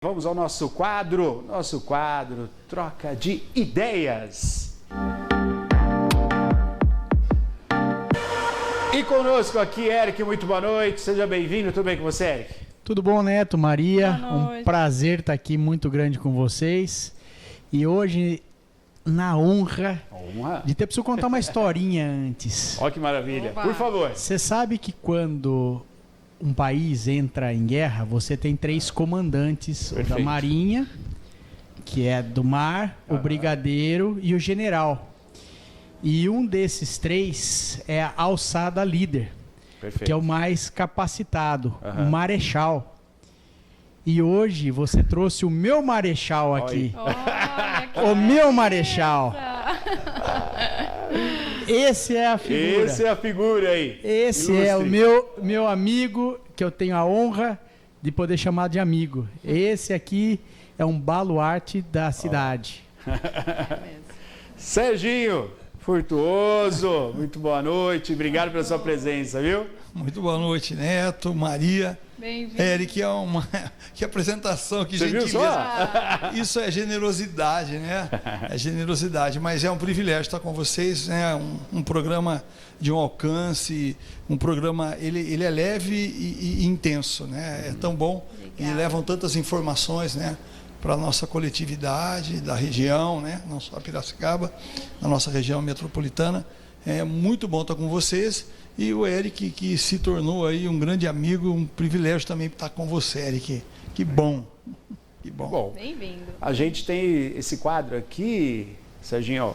Vamos ao nosso quadro Troca de Ideias. E conosco aqui, Eric, muito boa noite, seja bem-vindo, tudo bem com você, Eric? Tudo bom, Neto, Maria? Um prazer estar aqui muito grande com vocês. E hoje, na honra de ter preciso contar uma historinha antes. Olha que maravilha, Oba. Por favor. Você sabe que quando um país entra em guerra, você tem 3 comandantes, o da Marinha, que é do mar, o brigadeiro e o general. E um desses 3 é a alçada líder, que é o mais capacitado, o marechal. E hoje você trouxe o meu marechal aqui. Olha, o meu marechal. Esse é a figura. Esse é a figura aí. Esse Ilustre. é o meu amigo, que eu tenho a honra de poder chamar de amigo. Esse aqui é um baluarte da cidade. Serginho Furtuoso, muito boa noite, obrigado pela sua presença, viu? Muito boa noite, Neto, Maria. Bem-vindo. Eric, que apresentação, que Você viu gentileza. só? Isso é generosidade, né? É generosidade, mas é um privilégio estar com vocês, né? Um programa de um alcance, um programa, ele é leve e intenso, né? É tão bom, e levam tantas informações, né? Para a nossa coletividade da região, né? Não só a Piracicaba, na nossa região metropolitana. É muito bom estar com vocês. E o Eric, que se tornou aí um grande amigo, um privilégio também estar com você, Eric. Que bom. Que bom. Bom, Bem-vindo. a gente tem esse quadro aqui, Serginho,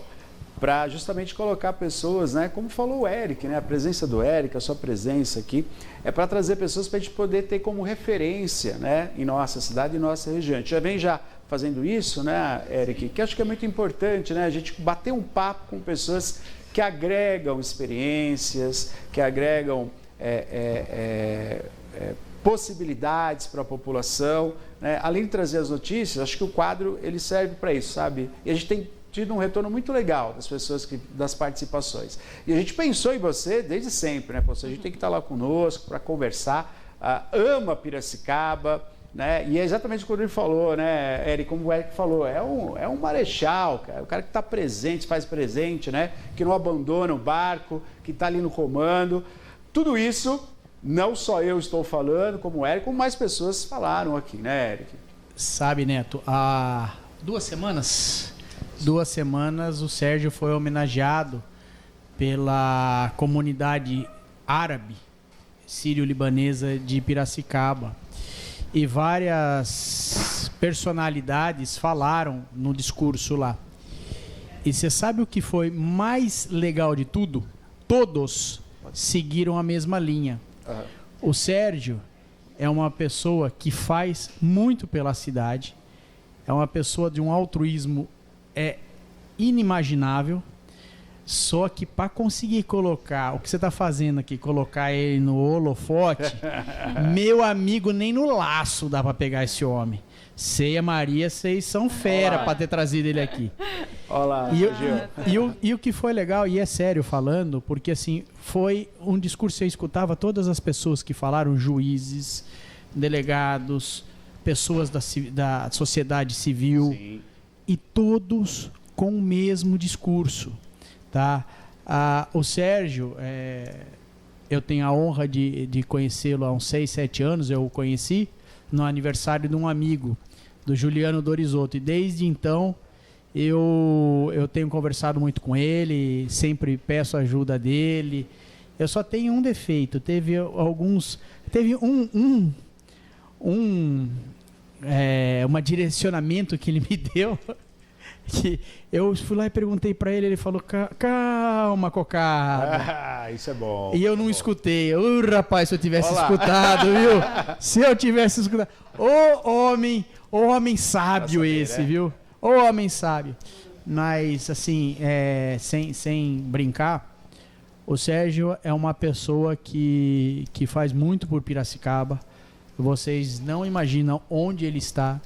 para justamente colocar pessoas, né? Como falou o Eric, né? A presença do Eric, a sua presença aqui, é para trazer pessoas para a gente poder ter como referência, né? Em nossa cidade e nossa região. A gente já vem fazendo isso, né, Eric? Que acho que é muito importante, né? A gente bater um papo com pessoas que agregam experiências, que agregam possibilidades para a população, né? Além de trazer as notícias, acho que o quadro ele serve para isso, sabe? E a gente tem tido um retorno muito legal das pessoas, das participações. E a gente pensou em você desde sempre, né? Você, a gente tem que estar lá conosco para conversar, ama Piracicaba, né? E é exatamente o que ele falou, né, Eric, como o Eric falou, é um marechal, cara, o cara que está presente, faz presente, né? Que não abandona o barco, que está ali no comando. Tudo isso, não só eu estou falando, como o Eric, como mais pessoas falaram aqui, né, Eric? Sabe, Neto, há 2 semanas o Sérgio foi homenageado pela comunidade árabe sírio-libanesa de Piracicaba. E várias personalidades falaram no discurso lá. E você sabe o que foi mais legal de tudo? Todos seguiram a mesma linha. O Sérgio é uma pessoa que faz muito pela cidade, é uma pessoa de um altruísmo inimaginável, só que para conseguir colocar o que você está fazendo aqui, colocar ele no holofote, meu amigo, nem no laço dá para pegar esse homem. Você e a Maria, vocês são fera para ter trazido ele aqui. Olá, e o que foi legal, e é sério falando, porque assim, foi um discurso que eu escutava todas as pessoas que falaram, juízes, delegados, pessoas da sociedade civil, sim, e todos com o mesmo discurso. Tá? O Sérgio, eu tenho a honra de conhecê-lo há uns 6, 7 anos, eu o conheci no aniversário de um amigo, do Juliano Dorisotto, e desde então eu tenho conversado muito com ele, sempre peço ajuda dele. Eu só tenho um defeito, teve um direcionamento que ele me deu, que eu fui lá e perguntei pra ele, ele falou, calma, cocada. Isso é bom. E eu não escutei. Rapaz, se eu tivesse escutado, viu? Se eu tivesse escutado. Ô homem sábio saber, esse, né? viu? Ô homem sábio. Mas, assim, sem brincar, o Sérgio é uma pessoa que faz muito por Piracicaba. Vocês não imaginam onde ele está,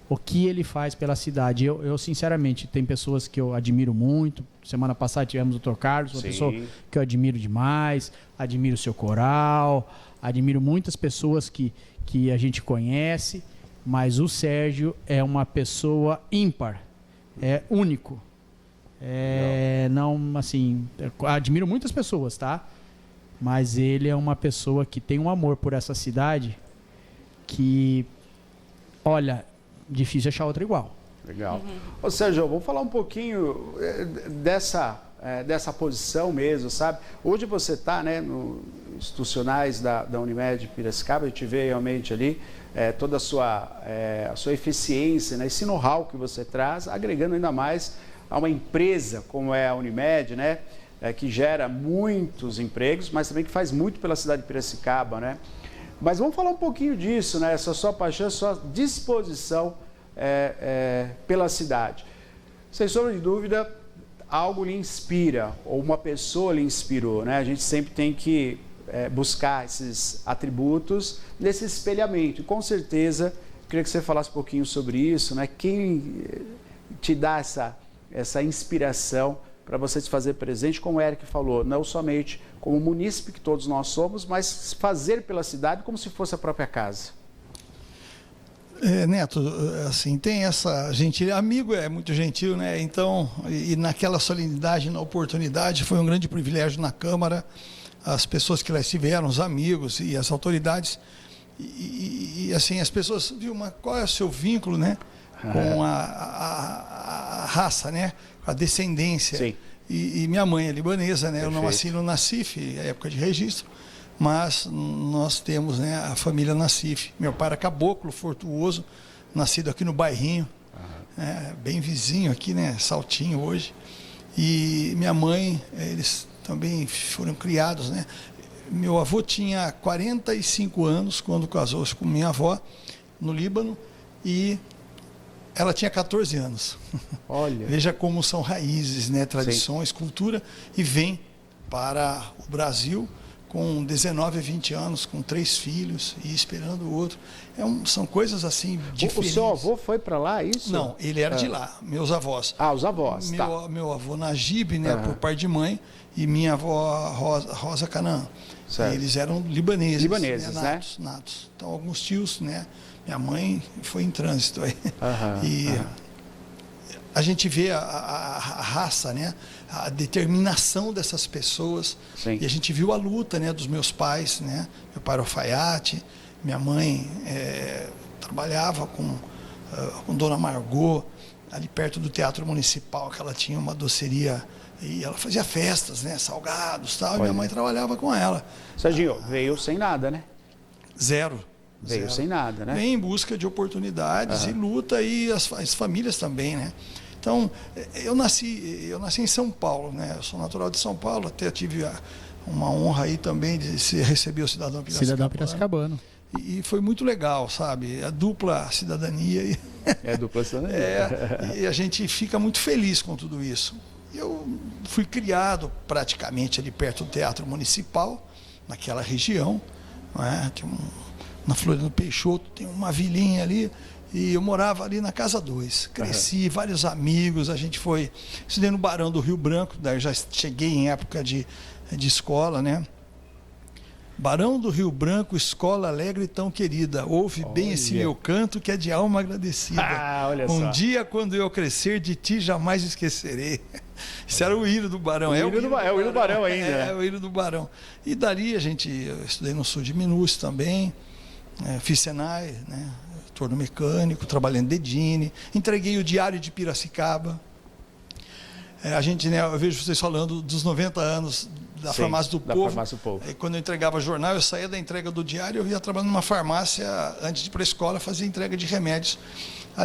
o que ele faz pela cidade. Eu sinceramente, tem pessoas que eu admiro muito. Semana passada tivemos o Dr. Carlos, uma pessoa que eu admiro demais, admiro o seu coral, admiro muitas pessoas que a gente conhece, mas o Sérgio é uma pessoa ímpar, é único. Não, assim, admiro muitas pessoas, tá? Mas ele é uma pessoa que tem um amor por essa cidade que, olha, difícil achar outra igual. Legal. Ô Sérgio, vamos falar um pouquinho dessa posição mesmo, sabe? Hoje você está, né, nos institucionais da Unimed Piracicaba, a gente vê realmente ali toda a sua eficiência, né, esse know-how que você traz, agregando ainda mais a uma empresa como é a Unimed, né, que gera muitos empregos, mas também que faz muito pela cidade de Piracicaba, né? Mas vamos falar um pouquinho disso, né? Essa sua paixão, sua disposição pela cidade. Sem sombra de dúvida, algo lhe inspira, ou uma pessoa lhe inspirou, né? A gente sempre tem que buscar esses atributos nesse espelhamento. E com certeza, queria que você falasse um pouquinho sobre isso, né? Quem te dá essa inspiração para você se fazer presente, como o Eric falou, não somente como munícipe que todos nós somos, mas fazer pela cidade como se fosse a própria casa. Neto, assim, tem essa gentileza, amigo é muito gentil, né? Então, e naquela solenidade, na oportunidade, foi um grande privilégio na Câmara, as pessoas que lá estiveram, os amigos e as autoridades, e assim, as pessoas, viu, qual é o seu vínculo, né? Com a raça, né? A descendência. Sim. E minha mãe é libanesa, né? Perfeito. Eu não nasci no Nassif, é época de registro, mas nós temos, né, a família Nassif. Meu pai era caboclo, fortuoso, nascido aqui no bairrinho, bem vizinho aqui, né? Saltinho hoje. E minha mãe, eles também foram criados, né? Meu avô tinha 45 anos quando casou-se com minha avó no Líbano e ela tinha 14 anos. Olha. Veja como são raízes, né? Tradições, sim, cultura, e vem para o Brasil com 19 a 20 anos, com 3 filhos e esperando o outro. São coisas assim diferentes. O seu avô foi para lá, isso? Não, ele era de lá, meus avós. Os avós, meu avô Najib, né, por parte de mãe, e minha avó Rosa Canaã. Eles eram libaneses. Libaneses, né? Natos. Então, alguns tios, né? Minha mãe foi em trânsito aí. A gente vê a raça, né? A determinação dessas pessoas. Sim. E a gente viu a luta, né, dos meus pais, né? Meu pai era alfaiate, minha mãe trabalhava com Dona Margot, ali perto do Teatro Municipal, que ela tinha uma doceria e ela fazia festas, né? Salgados e tal. E minha mãe trabalhava com ela. Serginho, veio sem nada, né? Zero. Veio sem nada, né? Vem em busca de oportunidades e luta, e as famílias também, né? Então, eu nasci em São Paulo, né? Eu sou natural de São Paulo, até tive uma honra aí também de receber o cidadão piracicabano. Cidadão piracicabano. E foi muito legal, sabe? A dupla cidadania. É a dupla cidadania. E a gente fica muito feliz com tudo isso. Eu fui criado praticamente ali perto do Teatro Municipal, naquela região, né? Na Floriano Peixoto tem uma vilinha ali, e eu morava ali na Casa 2. Cresci, vários amigos, a gente foi... Estudei no Barão do Rio Branco, daí já cheguei em época de escola, né? Barão do Rio Branco, escola alegre e tão querida. Ouve bem esse meu canto que é de alma agradecida. Olha só. Um dia, quando eu crescer, de ti jamais esquecerei. Isso era o hino do Barão. É o hino do Barão ainda. É o hino do Barão. E dali eu estudei no Sul de Minúcio também. Fiz Senai, né? Torno mecânico, trabalhei em Dedini, entreguei o Diário de Piracicaba. Eu vejo vocês falando dos 90 anos da Farmácia do Povo. Farmácia do Povo. Aí, quando eu entregava jornal, eu saía da entrega do diário, eu ia trabalhar numa farmácia, antes de ir para a escola, fazia entrega de remédios.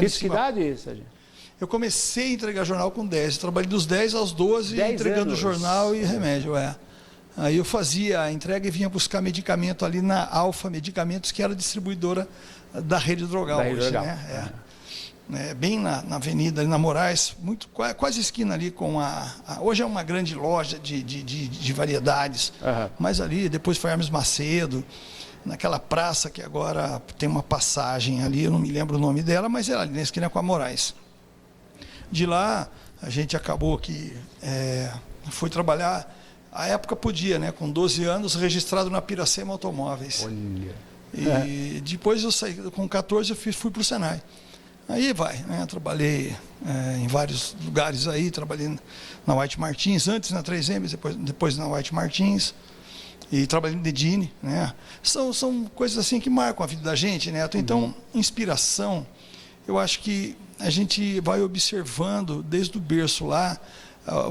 Isso que idade, Sérgio? Eu comecei a entregar jornal com 10, trabalhei dos 10 aos 12, 10 entregando anos. Jornal e remédio, Aí eu fazia a entrega e vinha buscar medicamento ali na Alfa Medicamentos, que era distribuidora da Rede Drogal hoje, né? Bem na avenida, ali na Moraes, quase esquina ali com hoje é uma grande loja de variedades, mas ali, depois foi Hermes Macedo, naquela praça que agora tem uma passagem ali, eu não me lembro o nome dela, mas era ali na esquina com a Moraes. De lá, a gente acabou que foi trabalhar. A época podia, né? Com 12 anos, registrado na Piracema Automóveis. Olha. E depois eu saí, com 14 eu fui para o Senai. Aí né, trabalhei em vários lugares aí, trabalhei na White Martins, antes na 3M, depois na White Martins, e trabalhei no Dedini, né? São coisas assim que marcam a vida da gente, Neto. Então, inspiração, eu acho que a gente vai observando desde o berço lá,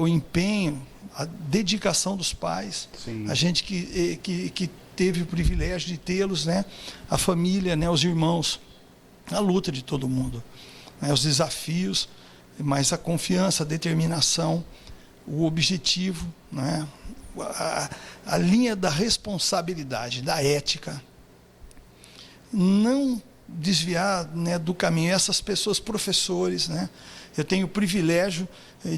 o empenho, a dedicação dos pais, Sim. a gente que teve o privilégio de tê-los, né? A família, né? Os irmãos, a luta de todo mundo, né? Os desafios, mas a confiança, a determinação, o objetivo, né? A linha da responsabilidade, da ética, não desviar, né, do caminho. Essas pessoas, professores, né? Eu tenho o privilégio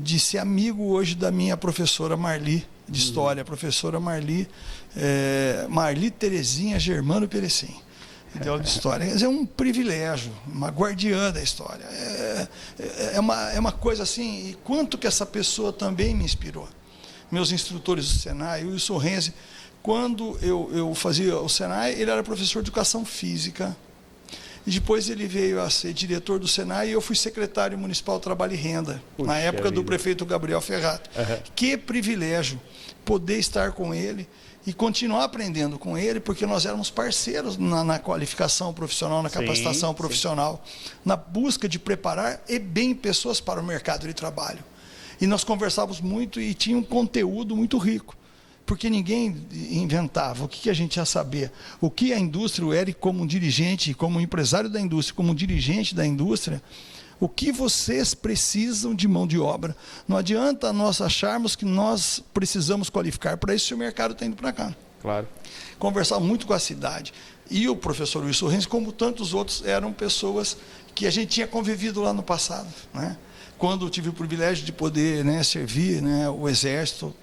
de ser amigo hoje da minha professora Marli, de História, a professora Marli Terezinha Germano Perecim, de aula de História. É um privilégio, uma guardiã da história. É uma coisa assim, e quanto que essa pessoa também me inspirou. Meus instrutores do Senai, o Wilson Renzi, quando eu fazia o Senai, ele era professor de Educação Física, e depois ele veio a ser diretor do Senai e eu fui secretário municipal de Trabalho e Renda, na época do prefeito Gabriel Ferrato. Que privilégio poder estar com ele e continuar aprendendo com ele, porque nós éramos parceiros na qualificação profissional, na capacitação profissional, na busca de preparar e bem pessoas para o mercado de trabalho. E nós conversávamos muito e tinha um conteúdo muito rico, porque ninguém inventava. O que a gente ia saber? O que a indústria, o Eric como dirigente, como empresário da indústria, como dirigente da indústria, o que vocês precisam de mão de obra? Não adianta nós acharmos que nós precisamos qualificar para isso se o mercado está indo para cá. Claro. Conversava muito com a cidade. E o professor Wilson Renzi, como tantos outros, eram pessoas que a gente tinha convivido lá no passado, né? Quando eu tive o privilégio de poder, né, servir, né, o Exército,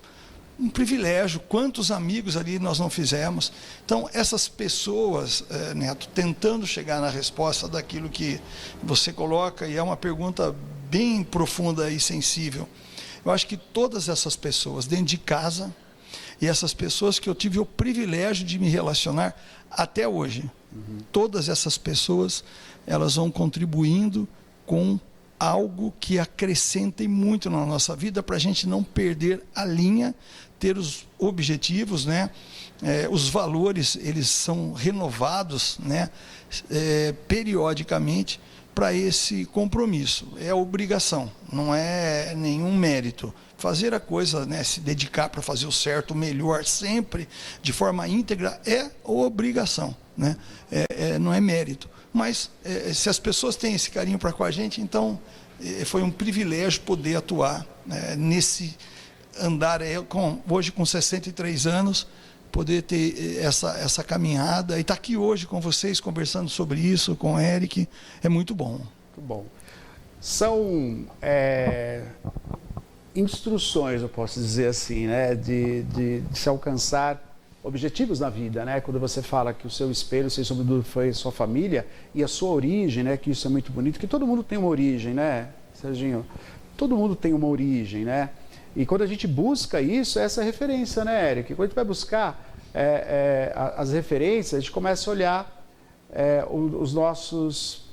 um privilégio, quantos amigos ali nós não fizemos. Então, essas pessoas, Neto, tentando chegar na resposta daquilo que você coloca, e é uma pergunta bem profunda e sensível, eu acho que todas essas pessoas dentro de casa, e essas pessoas que eu tive o privilégio de me relacionar até hoje, todas essas pessoas, elas vão contribuindo com algo que acrescentem muito na nossa vida, para a gente não perder a linha, ter os objetivos, né? Os valores, eles são renovados, né? Periodicamente, para esse compromisso. É obrigação, não é nenhum mérito. Fazer a coisa, né? Se dedicar para fazer o certo, o melhor, sempre, de forma íntegra, é obrigação, né? Não é mérito. Mas se as pessoas têm esse carinho para com a gente, então foi um privilégio poder atuar nesse andar, hoje com 63 anos, poder ter essa caminhada e estar aqui hoje com vocês, conversando sobre isso, com o Eric, é muito bom. Muito bom. São instruções, eu posso dizer assim, né, de se alcançar objetivos na vida, né? Quando você fala que o seu espelho, sem sombra de dúvida, foi a sua família e a sua origem, né? Que isso é muito bonito, que todo mundo tem uma origem, né, Serginho? Todo mundo tem uma origem, né? E quando a gente busca isso, essa referência, né, Eric? Quando a gente vai buscar as referências, a gente começa a olhar os nossos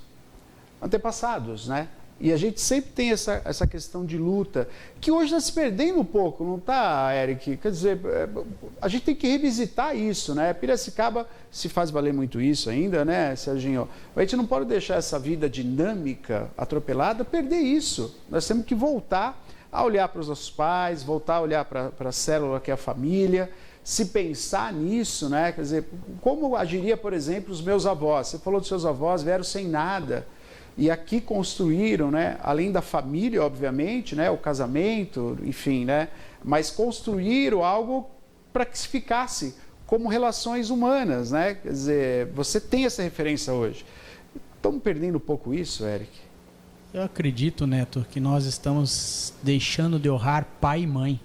antepassados, né? E a gente sempre tem essa questão de luta, que hoje está se perdendo um pouco, não está, Eric? Quer dizer, a gente tem que revisitar isso, né? Piracicaba se faz valer muito isso ainda, né, Serginho? A gente não pode deixar essa vida dinâmica, atropelada, perder isso. Nós temos que voltar a olhar para os nossos pais, voltar a olhar para a célula que é a família, se pensar nisso, né? Quer dizer, como agiria, por exemplo, os meus avós? Você falou dos seus avós, vieram sem nada. E aqui construíram, né, além da família, obviamente, né, o casamento, enfim, né, mas construíram algo para que se ficasse como relações humanas, né? Quer dizer, você tem essa referência hoje. Estamos perdendo um pouco isso, Eric? Eu acredito, Neto, que nós estamos deixando de honrar pai e mãe.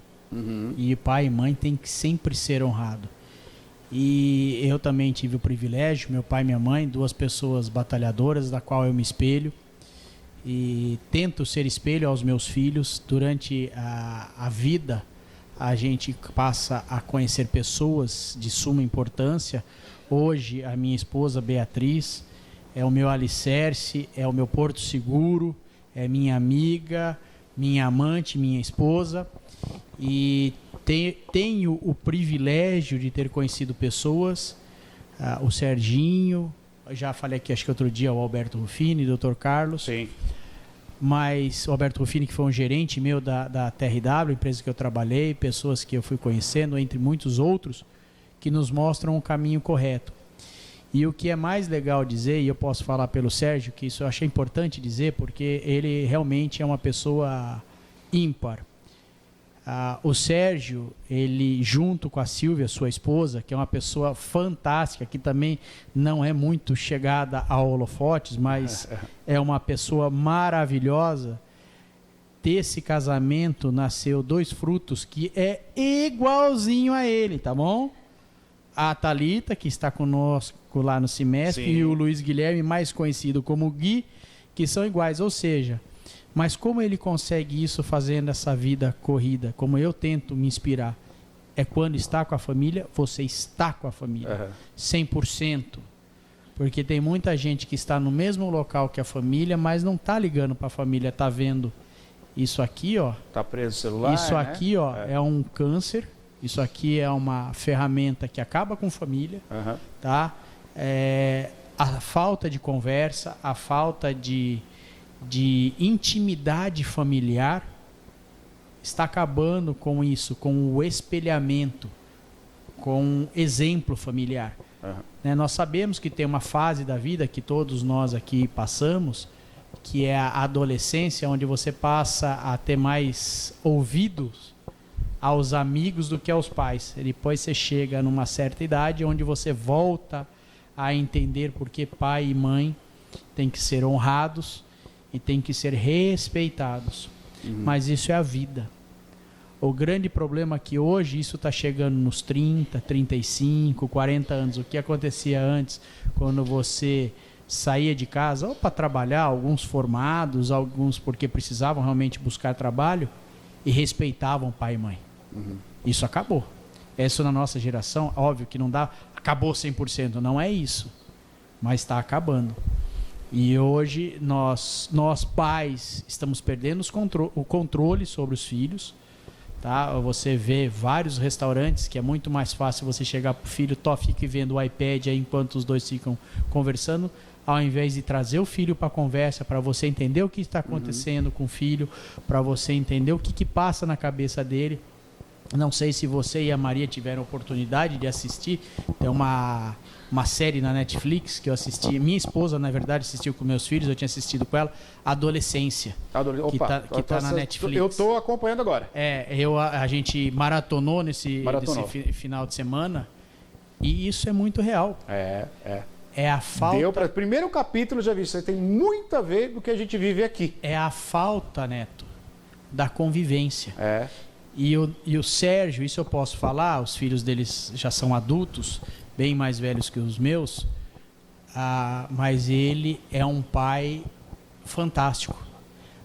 E pai e mãe tem que sempre ser honrado. E eu também tive o privilégio, meu pai e minha mãe, duas pessoas batalhadoras, da qual eu me espelho. E tento ser espelho aos meus filhos. Durante a vida, a gente passa a conhecer pessoas de suma importância, Hoje, a minha esposa Beatriz é o meu alicerce, é o meu porto seguro, é minha amiga, minha amante, minha esposa. E tenho o privilégio de ter conhecido pessoas, o Serginho, já falei aqui, acho que outro dia, o Alberto Ruffini, o Dr. Carlos. Sim. Mas o Alberto Ruffini, que foi um gerente meu da TRW, empresa que eu trabalhei, pessoas que eu fui conhecendo, entre muitos outros, que nos mostram o caminho correto. E o que é mais legal dizer, e eu posso falar pelo Sérgio, que isso eu achei importante dizer, porque ele realmente é uma pessoa ímpar. O Sérgio, ele junto com a Silvia, sua esposa, que é uma pessoa fantástica, que também não é muito chegada a holofotes, mas é uma pessoa maravilhosa. Desse casamento nasceu 2 frutos que é igualzinho a ele, tá bom? A Thalita, que está conosco lá no Cimesp, e o Luiz Guilherme, mais conhecido como Gui, que são iguais, ou seja... Mas como ele consegue isso fazendo essa vida corrida? Como eu tento me inspirar? É quando está com a família, você está com a família. 100%. Porque tem muita gente que está no mesmo local que a família, mas não está ligando para a família, está vendo isso aqui, ó. Está preso o celular, isso aqui, ó, é um câncer. Isso aqui é uma ferramenta que acaba com família, tá? A falta de conversa, a falta de intimidade familiar está acabando com isso, com o espelhamento, com o exemplo familiar. Né? Nós sabemos que tem uma fase da vida que todos nós aqui passamos, que é a adolescência, onde você passa a ter mais ouvidos aos amigos do que aos pais. E depois você chega numa certa idade onde você volta a entender por que pai e mãe têm que ser honrados e têm que ser respeitados. Mas isso é a vida. O grande problema é que hoje isso está chegando nos 30, 35, 40 anos. O que acontecia antes, quando você saía de casa, ou para trabalhar, alguns formados, alguns porque precisavam realmente buscar trabalho, e respeitavam pai e mãe. Isso acabou. Isso na nossa geração, óbvio que não dá, acabou 100%, não é isso. Mas está acabando. E hoje nós pais estamos perdendo o controle sobre os filhos, tá? Você vê vários restaurantes que é muito mais fácil você chegar pro filho, fique vendo o iPad aí enquanto os dois ficam conversando, ao invés de trazer o filho para a conversa, para você entender o que está acontecendo com o filho, para você entender o que passa na cabeça dele. Não sei se você e a Maria tiveram oportunidade de assistir, tem uma série na Netflix que eu assisti, minha esposa, na verdade, assistiu com meus filhos, eu tinha assistido com ela, Adolescência, que tá na Netflix. Eu estou acompanhando agora. A gente maratonou nesse final de semana, e isso é muito real. É a falta... Deu para primeiro capítulo, já vi, isso aí tem muito a ver com o que a gente vive aqui. É a falta, Neto, da convivência. E o Sérgio, isso eu posso falar, os filhos deles já são adultos, bem mais velhos que os meus, mas ele é um pai fantástico.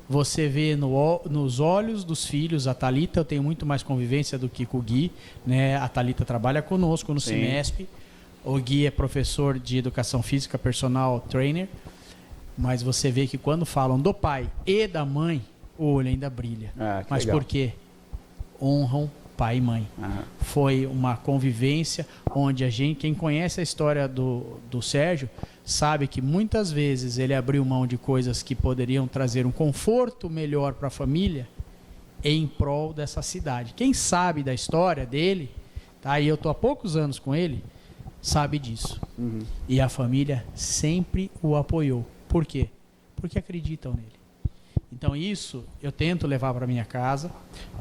Você vê nos olhos dos filhos, a Thalita, eu tenho muito mais convivência do que com o Gui, né? A Thalita trabalha conosco no Cimesp, o Gui é professor de educação física, personal trainer, mas você vê que quando falam do pai e da mãe, o olho ainda brilha. Mas legal. Por quê? Honram pai e mãe. Foi uma convivência onde quem conhece a história do Sérgio, sabe que muitas vezes ele abriu mão de coisas que poderiam trazer um conforto melhor para a família em prol dessa cidade. Quem sabe da história dele, tá? E eu estou há poucos anos com ele, sabe disso. E a família sempre o apoiou. Por quê? Porque acreditam nele. Então isso eu tento levar para minha casa,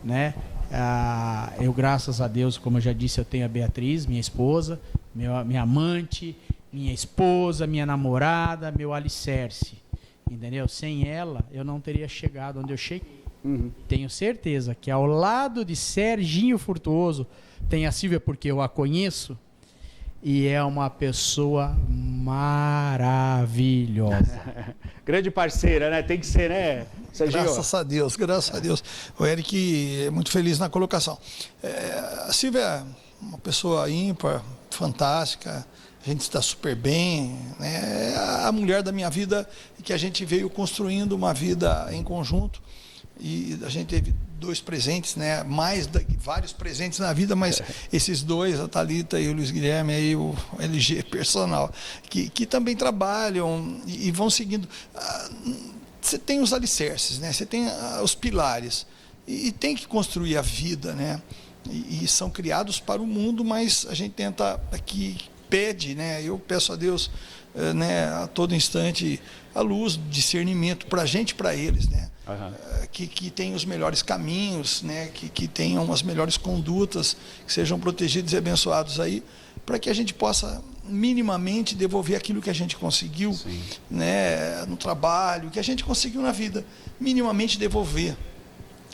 né? Eu, graças a Deus, como eu já disse, eu tenho a Beatriz, minha esposa, minha amante, minha esposa, minha namorada, meu alicerce, entendeu? Sem ela, eu não teria chegado onde eu cheguei. Tenho certeza que ao lado de Serginho Furtuoso tem a Silvia, porque eu a conheço, e é uma pessoa maravilhosa. Grande parceira, né? Tem que ser, né, Serginho? Graças a Deus, graças a Deus. O Eric é muito feliz na colocação. A Silvia é uma pessoa ímpar, fantástica, a gente está super bem, né? É a mulher da minha vida, que a gente veio construindo uma vida em conjunto, e a gente teve 2 presentes, né? Vários presentes na vida, mas esses 2, a Thalita e o Luiz Guilherme, aí, o LG personal, que também trabalham e vão seguindo. Você tem os alicerces, né? Você tem os pilares, e tem que construir a vida, né? E são criados para o mundo, mas a gente tenta aqui, pede, né? Eu peço a Deus, né, a todo instante, a luz, discernimento para a gente e para eles, né? Que tenham os melhores caminhos, né? Que tenham as melhores condutas, que sejam protegidos e abençoados aí, para que a gente possa minimamente devolver aquilo que a gente conseguiu, né, no trabalho, que a gente conseguiu na vida, minimamente devolver.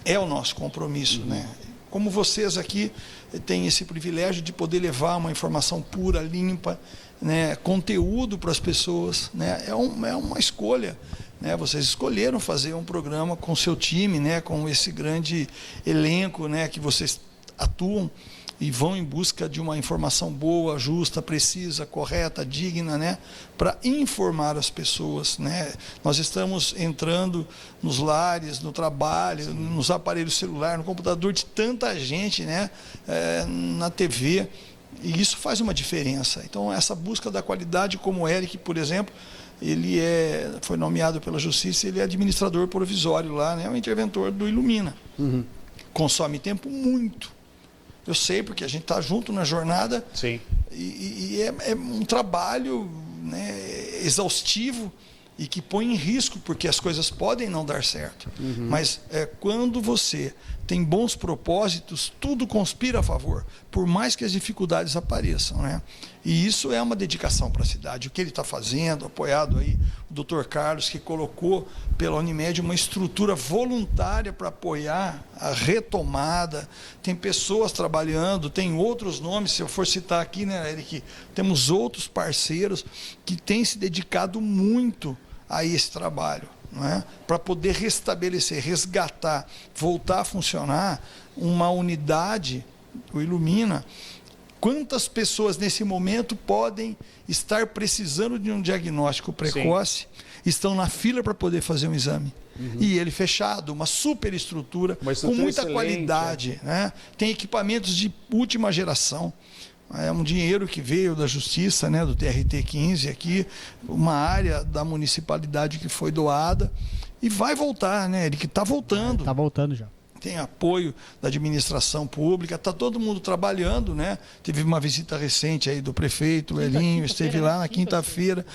É o nosso compromisso, né? Como vocês aqui têm esse privilégio de poder levar uma informação pura, limpa, né, conteúdo para as pessoas, né? É uma escolha, né? Vocês escolheram fazer um programa com o seu time, né, com esse grande elenco, né, que vocês atuam e vão em busca de uma informação boa, justa, precisa, correta, digna, né, para informar as pessoas, né? Nós estamos entrando nos lares, no trabalho, nos aparelhos celulares, no computador de tanta gente, né, na TV, e isso faz uma diferença. Então, essa busca da qualidade, como o Eric, por exemplo, ele foi nomeado pela Justiça, ele é administrador provisório lá, né, o interventor do Ilumina. Consome tempo muito. Eu sei, porque a gente está junto na jornada. Sim. E é um trabalho, né, exaustivo, e que põe em risco, porque as coisas podem não dar certo. Mas quando você tem bons propósitos, tudo conspira a favor, por mais que as dificuldades apareçam, né? E isso é uma dedicação para a cidade. O que ele está fazendo, apoiado aí o Dr. Carlos, que colocou pela Unimed uma estrutura voluntária para apoiar a retomada. Tem pessoas trabalhando, tem outros nomes, se eu for citar aqui, né, Eric, temos outros parceiros que têm se dedicado muito a esse trabalho, né, para poder restabelecer, resgatar, voltar a funcionar uma unidade, o Ilumina. Quantas pessoas nesse momento podem estar precisando de um diagnóstico precoce, estão na fila para poder fazer um exame? E ele fechado, uma superestrutura, com muita qualidade, né? Tem equipamentos de última geração. É um dinheiro que veio da Justiça, né, do TRT-15 aqui, uma área da municipalidade que foi doada e vai voltar, né? Ele que está voltando. Está voltando já. Tem apoio da administração pública, está todo mundo trabalhando, né? Teve uma visita recente aí do prefeito, o Elinho, esteve lá na quinta-feira.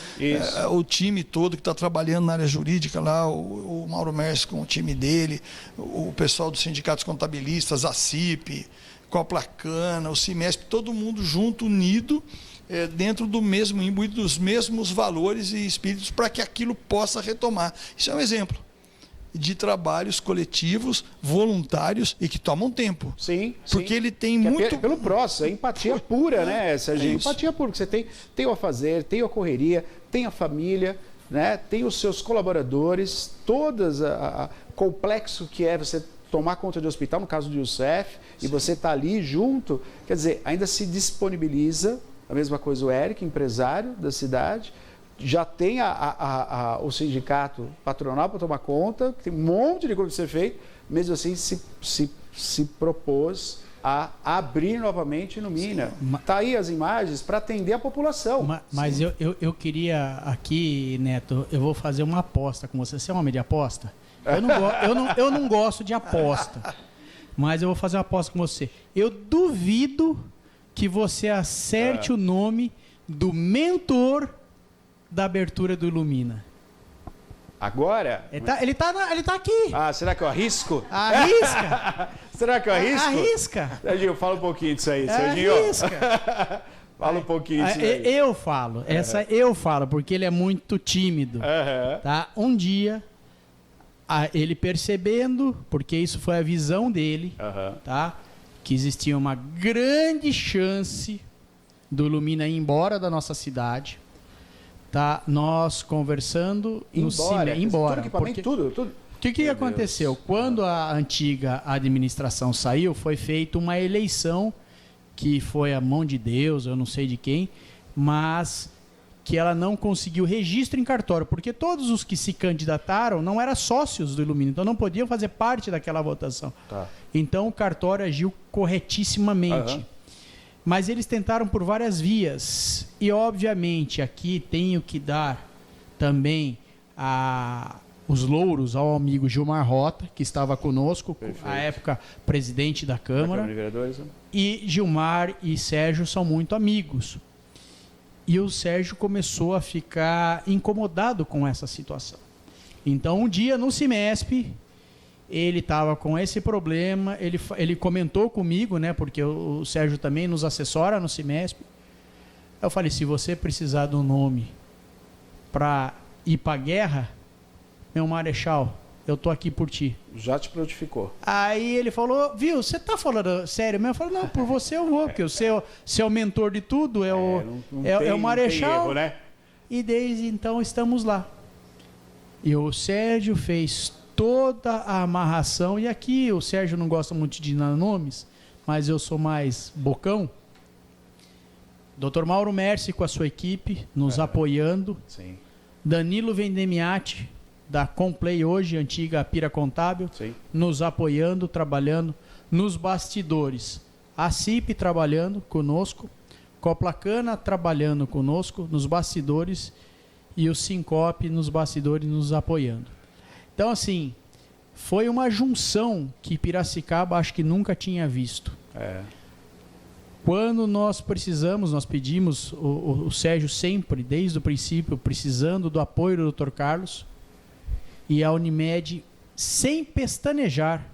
O time todo que está trabalhando na área jurídica lá, o Mauro Merce com o time dele, o pessoal dos sindicatos contabilistas, a CIP, Coplacana, o Cimesp, todo mundo junto, unido, dentro do mesmo imbuído, dos mesmos valores e espíritos, para que aquilo possa retomar. Isso é um exemplo de trabalhos coletivos, voluntários e que tomam tempo. Sim. Porque ele tem que muito... pelo próximo, é empatia pura, né, Serginho? Empatia pura, porque você tem o a fazer, tem a correria, tem a família, né? Tem os seus colaboradores, todas complexo que é você tomar conta de hospital, no caso do Youssef, e você está ali junto, quer dizer, ainda se disponibiliza, a mesma coisa o Eric, empresário da cidade, já tem o sindicato patronal para tomar conta, tem um monte de coisa para ser feito, mesmo assim se propôs a abrir novamente no Mina. Está aí as imagens para atender a população. Mas eu queria aqui, Neto, eu vou fazer uma aposta com você. Você é um homem de aposta? Eu não gosto de aposta, mas eu vou fazer uma aposta com você. Eu duvido que você acerte o nome do mentor da abertura do Ilumina. Agora? Ele tá aqui. Ah, será que eu arrisco? Arrisca. Será que eu arrisco? Arrisca. Serginho, fala um pouquinho disso aí, Serginho. Arrisca. Fala um pouquinho disso aí. Eu falo. Eu falo, porque ele é muito tímido. Tá? Um dia, ele percebendo, porque isso foi a visão dele, tá? Que existia uma grande chance do Ilumina ir embora da nossa cidade. Tá, nós conversando no cinema, embora. Tudo. O que aconteceu? Deus. Quando a antiga administração saiu, foi feita uma eleição que foi a mão de Deus, eu não sei de quem, mas que ela não conseguiu registro em cartório, porque todos os que se candidataram não eram sócios do Ilumina, então não podiam fazer parte daquela votação. Tá. Então o cartório agiu corretissimamente. Aham. Mas eles tentaram por várias vias. E, obviamente, aqui tenho que dar também os louros ao amigo Gilmar Rota, que estava conosco, Perfeito. à época presidente da Câmara. Da Câmara de Vereadores, né? E Gilmar e Sérgio são muito amigos. E o Sérgio começou a ficar incomodado com essa situação. Então, um dia, no Cimesp, ele estava com esse problema, ele comentou comigo, né, porque o Sérgio também nos assessora no Cimesp. Eu falei, se você precisar de um nome para ir para a guerra, meu marechal, eu tô aqui por ti. Já te notificou. Aí ele falou, viu, você tá falando sério mesmo? Eu falei, não, por você eu vou, porque você é o mentor de tudo, é o marechal. Não tem erro, né? E desde então estamos lá. E o Sérgio fez toda a amarração, e aqui o Sérgio não gosta muito de dar nomes, mas eu sou mais bocão. Dr. Mauro Merci com a sua equipe, nos apoiando. Sim. Danilo Vendemiati, da Complay hoje, antiga Pira Contábil, Sim. nos apoiando, trabalhando nos bastidores. A CIP trabalhando conosco, Coplacana trabalhando conosco nos bastidores e o Sincope nos bastidores nos apoiando. Então, assim, foi uma junção que Piracicaba acho que nunca tinha visto. Quando nós precisamos, nós pedimos, o Sérgio sempre, desde o princípio, precisando do apoio do Dr. Carlos, e a Unimed, sem pestanejar,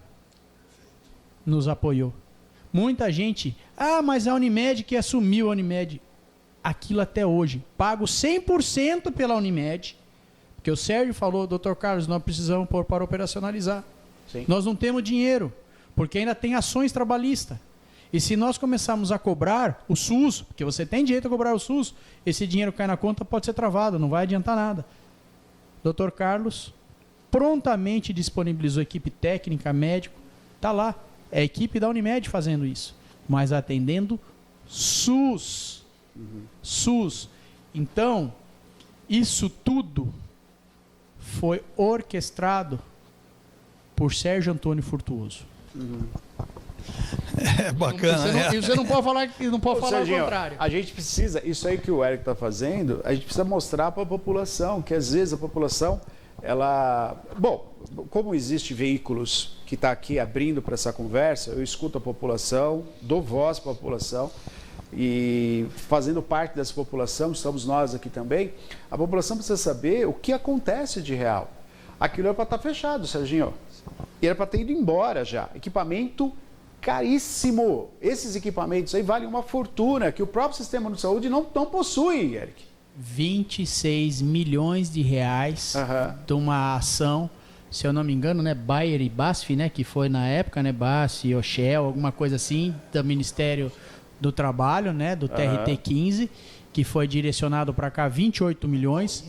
nos apoiou. Muita gente, mas a Unimed que assumiu a Unimed. Aquilo até hoje, pago 100% pela Unimed, porque o Sérgio falou, Dr. Carlos, nós precisamos pôr para operacionalizar. Sim. Nós não temos dinheiro, porque ainda tem ações trabalhistas. E se nós começarmos a cobrar o SUS, porque você tem direito a cobrar o SUS, esse dinheiro cai na conta, pode ser travado, não vai adiantar nada. Dr. Carlos prontamente disponibilizou equipe técnica, médico, está lá. É a equipe da Unimed fazendo isso, mas atendendo SUS. SUS. Então, isso tudo foi orquestrado por Sérgio Antônio Furtuoso. É bacana, Você não pode falar, Serginho, o contrário. A gente precisa, isso aí que o Eric está fazendo, a gente precisa mostrar para a população, que às vezes a população, bom, como existem veículos que está aqui abrindo para essa conversa, eu escuto a população, dou voz para a população, e fazendo parte dessa população, estamos nós aqui também, a população precisa saber o que acontece de real. Aquilo era para estar fechado, Serginho. E era para ter ido embora já. Equipamento caríssimo. Esses equipamentos aí valem uma fortuna, que o próprio sistema de saúde não possui, Eric. 26 milhões de reais de uma ação, se eu não me engano, né, Bayer e BASF, né, que foi na época, né, BASF, Oshel, alguma coisa assim, do Ministério do Trabalho, né, do TRT 15, que foi direcionado para cá 28 milhões.